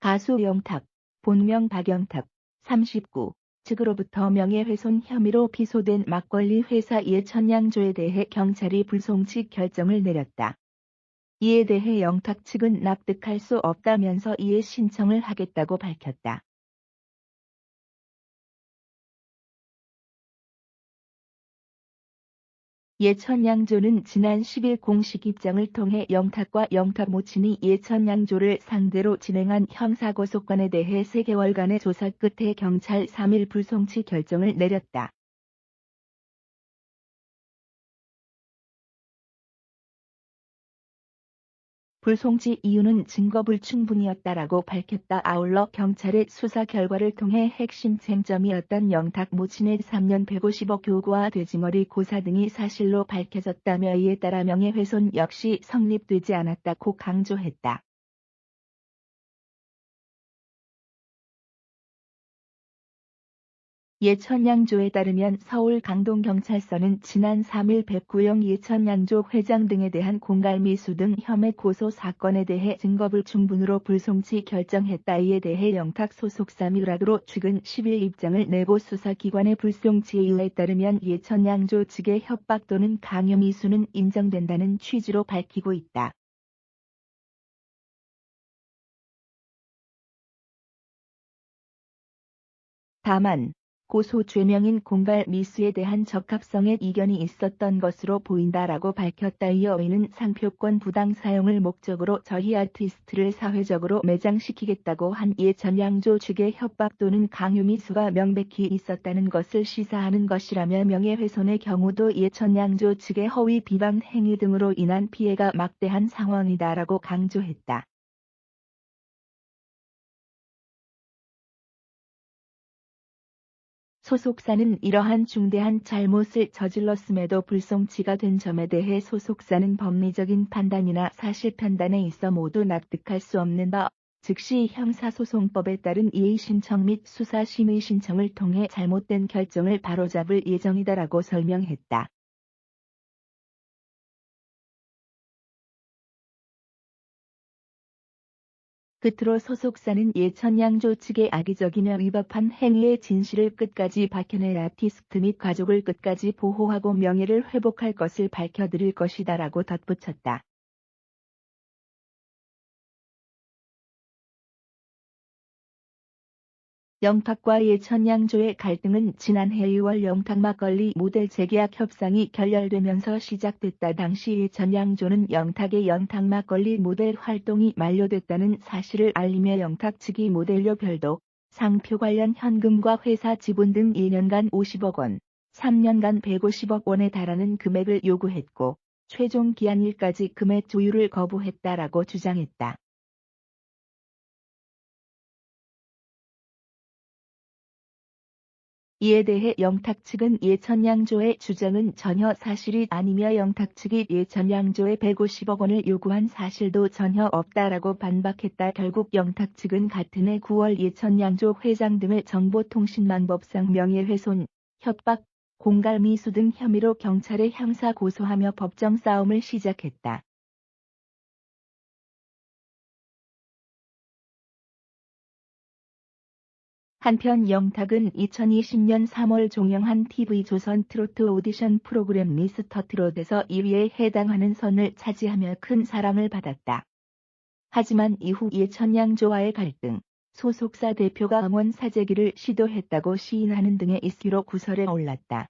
가수 영탁, 본명 박영탁, 39 측으로부터 명예훼손 혐의로 기소된 막걸리 회사 예천양조에 대해 경찰이 불송치 결정을 내렸다. 이에 대해 영탁 측은 납득할 수 없다면서 이해 신청을 하겠다고 밝혔다. 예천양조는 지난 10일 공식 입장을 통해 영탁과 영탁 모친이 예천양조를 상대로 진행한 형사고소건에 대해 3개월간의 조사 끝에 경찰 3일 불송치 결정을 내렸다. 불송치 이유는 증거 불충분이었다라고 밝혔다. 아울러 경찰의 수사 결과를 통해 핵심 쟁점이었던 영탁 모친의 3년 150억 교부와 돼지머리 고사 등이 사실로 밝혀졌다며 이에 따라 명예훼손 역시 성립되지 않았다고 강조했다. 예천양조에 따르면 서울 강동경찰서는 지난 3일 백구영 예천양조 회장 등에 대한 공갈미수 등 혐의 고소 사건에 대해 증거불충분으로 불송치 결정했다. 이에 대해 영탁 소속사 미라도로 최근 10일 입장을 내고 수사기관의 불송치 이유에 따르면 예천양조 측의 협박 또는 강요미수는 인정된다는 취지로 밝히고 있다. 다만 고소 죄명인 공갈 미수에 대한 적합성에 이견이 있었던 것으로 보인다라고 밝혔다. 이어 이는 상표권 부당 사용을 목적으로 저희 아티스트를 사회적으로 매장시키겠다고 한 예천양조 측의 협박 또는 강요 미수가 명백히 있었다는 것을 시사하는 것이라며 명예훼손의 경우도 예천양조 측의 허위 비방 행위 등으로 인한 피해가 막대한 상황이다라고 강조했다. 소속사는 이러한 중대한 잘못을 저질렀음에도 불송치가 된 점에 대해 소속사는 법리적인 판단이나 사실 판단에 있어 모두 납득할 수 없는 바, 즉시 형사소송법에 따른 이의 신청 및 수사심의 신청을 통해 잘못된 결정을 바로잡을 예정이다라고 설명했다. 끝으로 소속사는 예천양조 측의 악의적이며 위법한 행위의 진실을 끝까지 밝혀내 아티스트 및 가족을 끝까지 보호하고 명예를 회복할 것을 밝혀드릴 것이다라고 덧붙였다. 영탁과 예천양조의 갈등은 지난해 2월 영탁 막걸리 모델 재계약 협상이 결렬되면서 시작됐다. 당시 예천양조는 영탁의 영탁 막걸리 모델 활동이 만료됐다는 사실을 알리며 영탁 측이 모델료 별도, 상표 관련 현금과 회사 지분 등 1년간 50억 원, 3년간 150억 원에 달하는 금액을 요구했고, 최종 기한일까지 금액 조율을 거부했다라고 주장했다. 이에 대해 영탁 측은 예천양조의 주장은 전혀 사실이 아니며 영탁 측이 예천양조에 150억 원을 요구한 사실도 전혀 없다라고 반박했다. 결국 영탁 측은 같은 해 9월 예천양조 회장 등을 정보통신망법상 명예훼손, 협박, 공갈미수 등 혐의로 경찰에 형사 고소하며 법정 싸움을 시작했다. 한편 영탁은 2020년 3월 종영한 TV조선 트로트 오디션 프로그램 미스터 트롯에서 2위에 해당하는 선을 차지하며 큰 사랑을 받았다. 하지만 이후 예천양조와의 갈등, 소속사 대표가 음원 사재기를 시도했다고 시인하는 등의 이슈로 구설에 올랐다.